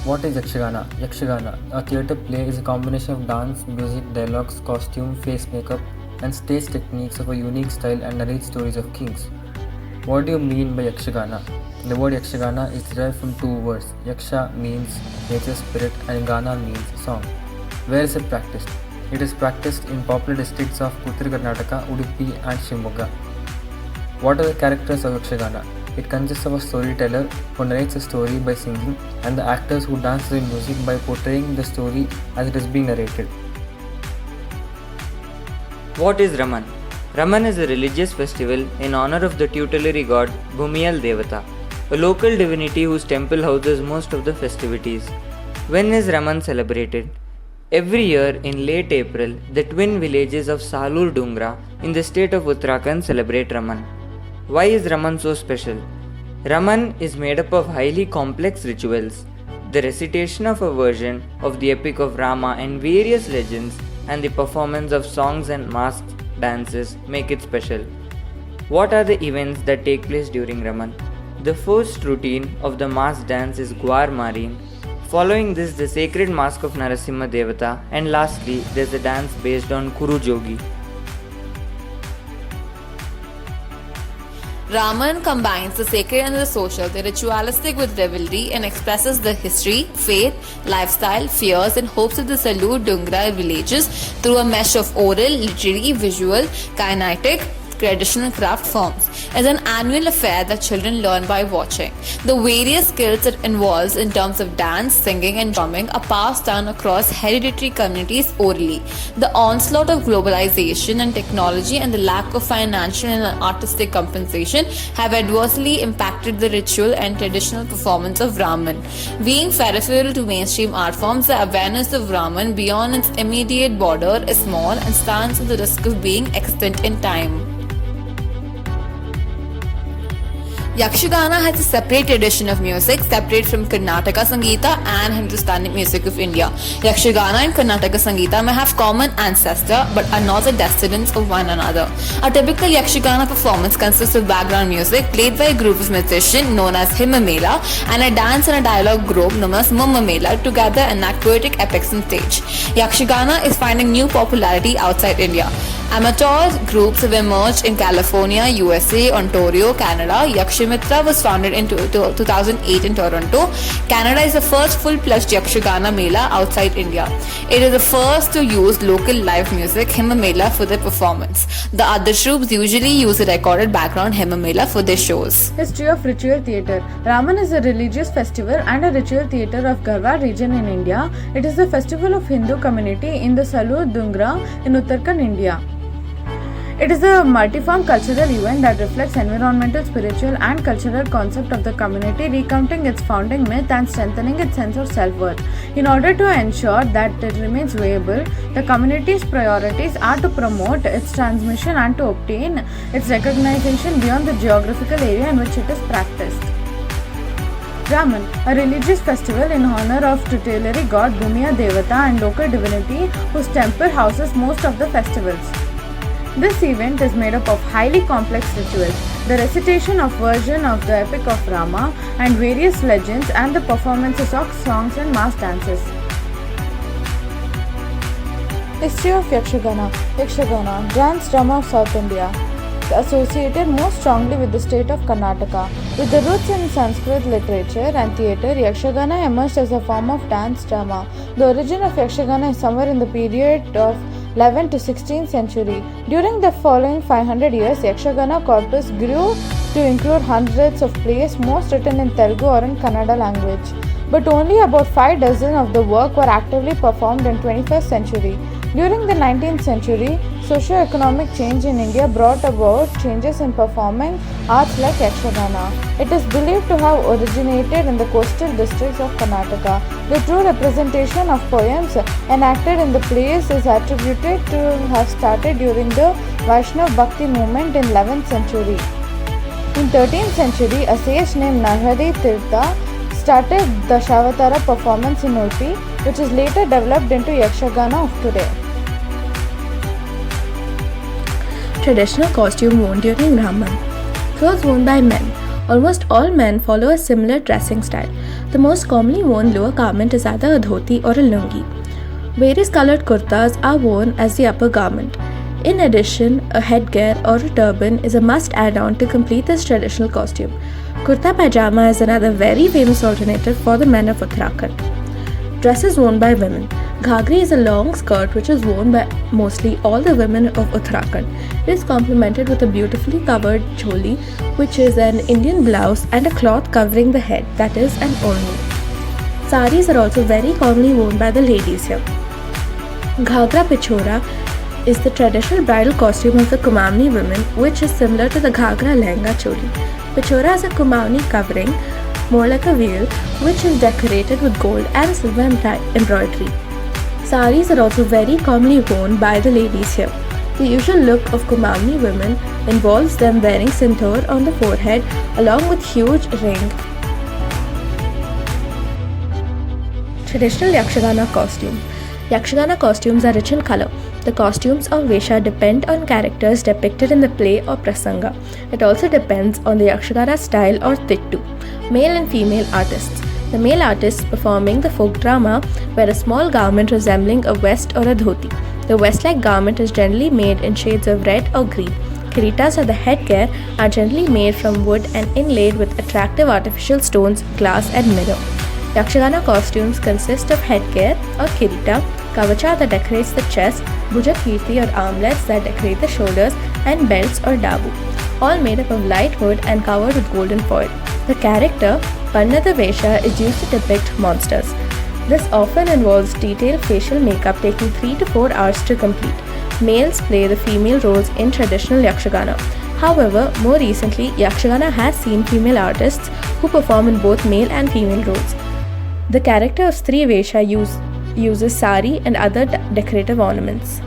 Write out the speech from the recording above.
What is Yakshagana? Yakshagana, a theatre play, is a combination of dance, music, dialogues, costume, face makeup, and stage techniques of a unique style and narrates stories of kings. What do you mean by Yakshagana? The word Yakshagana is derived from two words. Yaksha means nature spirit and Gana means song. Where is it practiced? It is practiced in popular districts of Uttara Karnataka, Udupi and Shimoga. What are the characters of Yakshagana? It consists of a storyteller who narrates a story by singing and the actors who dance to the music by portraying the story as it is being narrated. What is Raman? Raman is a religious festival in honor of the tutelary god Bhumiyal Devata, a local divinity whose temple houses most of the festivities. When is Raman celebrated? Every year in late April, the twin villages of Salur Dungra in the state of Uttarakhand celebrate Raman. Why is Raman so special? Raman is made up of highly complex rituals. The recitation of a version of the epic of Rama and various legends and the performance of songs and masked dances make it special. What are the events that take place during Raman? The first routine of the masked dance is Gwar Mareen. Following this, the sacred mask of Narasimha Devata, and lastly, there's a dance based on Kuru Jogi. Raman combines the sacred and the social, the ritualistic with revelry, and expresses the history, faith, lifestyle, fears, and hopes of the Salur Dungra villages through a mesh of oral, literary, visual, kinetic, traditional craft forms. It's an annual affair that children learn by watching. The various skills it involves in terms of dance, singing, and drumming are passed down across hereditary communities orally. The onslaught of globalization and technology and the lack of financial and artistic compensation have adversely impacted the ritual and traditional performance of Raman. Being peripheral to mainstream art forms, the awareness of Raman beyond its immediate border is small and stands at the risk of being extinct in time. Yakshagana has a separate tradition of music, separate from Karnataka Sangeeta and Hindustani music of India. Yakshagana and Karnataka Sangeeta may have common ancestor but are not the descendants of one another. A typical Yakshagana performance consists of background music played by a group of musicians known as Himamela and a dance and a dialogue group known as Mummamela together enact poetic epics on stage. Yakshagana is finding new popularity outside India. Amateur groups have emerged in California, USA, Ontario, Canada. Yakshimitra was founded in 2008 in Toronto. Canada is the first full-fledged Yakshagana Mela outside India. It is the first to use local live music, Himamela, for their performance. The other troops usually use a recorded background Himamela for their shows. History of ritual theatre. Raman is a religious festival and a ritual theatre of Garhwal region in India. It is the festival of Hindu community in the Salur Dungra in Uttarakhand, India. It is a multiform cultural event that reflects environmental, spiritual and cultural concept of the community, recounting its founding myth and strengthening its sense of self-worth. In order to ensure that it remains viable, the community's priorities are to promote its transmission and to obtain its recognition beyond the geographical area in which it is practiced. Raman, a religious festival in honor of tutelary god Bhumiyal Devata and local divinity whose temple houses most of the festivals. This event is made up of highly complex rituals, the recitation of version of the epic of Rama and various legends and the performances of songs and mass dances. History of Yakshagana. Yakshagana, dance drama of South India, associated most strongly with the state of Karnataka. With the roots in Sanskrit literature and theatre, Yakshagana emerged as a form of dance drama. The origin of Yakshagana is somewhere in the period of 11th to 16th century. During the following 500 years, Yakshagana corpus grew to include hundreds of plays, most written in Telugu or in Kannada language. But only about 5 dozen of the work were actively performed in 21st century. During the 19th century, socio-economic change in India brought about changes in performing arts like Yakshagana. It is believed to have originated in the coastal districts of Karnataka. The true representation of poems enacted in the plays is attributed to have started during the Vaishnav Bhakti movement in 11th century. In 13th century, a sage named Narhari Tirtha started the Dashavatara performance in Udupi, which is later developed into Yakshagana of today. Traditional costume worn during Raman. Clothes worn by men. Almost all men follow a similar dressing style. The most commonly worn lower garment is either a dhoti or a lungi. Various colored kurtas are worn as the upper garment. In addition, a headgear or a turban is a must add-on to complete this traditional costume. Kurta pajama is another very famous alternative for the men of Uttarakhand. Dresses worn by women. Ghagri is a long skirt which is worn by mostly all the women of Uttarakhand. It is complemented with a beautifully covered choli, which is an Indian blouse, and a cloth covering the head, that is an orni. Saris are also very commonly worn by the ladies here. Ghagra Pichora is the traditional bridal costume of the Kumaoni women, which is similar to the Ghagra Lehenga Choli. Pichora is a Kumaoni covering, more like a veil, which is decorated with gold and silver embroidery. Saris are also very commonly worn by the ladies here. The usual look of Kumaoni women involves them wearing sindoor on the forehead along with huge ring. Traditional Yakshagana costume. Yakshagana costumes are rich in color. The costumes of Vesha depend on characters depicted in the play or prasanga. It also depends on the Yakshagana style or tittu. Male and female artists. The male artists performing the folk drama wear a small garment resembling a vest or a dhoti. The vest-like garment is generally made in shades of red or green. Kiritas or the headgear are generally made from wood and inlaid with attractive artificial stones, glass and mirror. Yakshagana costumes consist of headgear or kirita, kavacha that decorates the chest, bhujakirti or armlets that decorate the shoulders, and belts or dabu, all made up of light wood and covered with golden foil. The character Pannada Vesha is used to depict monsters. This often involves detailed facial makeup taking 3 to 4 hours to complete. Males play the female roles in traditional Yakshagana. However, more recently, Yakshagana has seen female artists who perform in both male and female roles. The character of Stree Vesha uses sari and other decorative ornaments.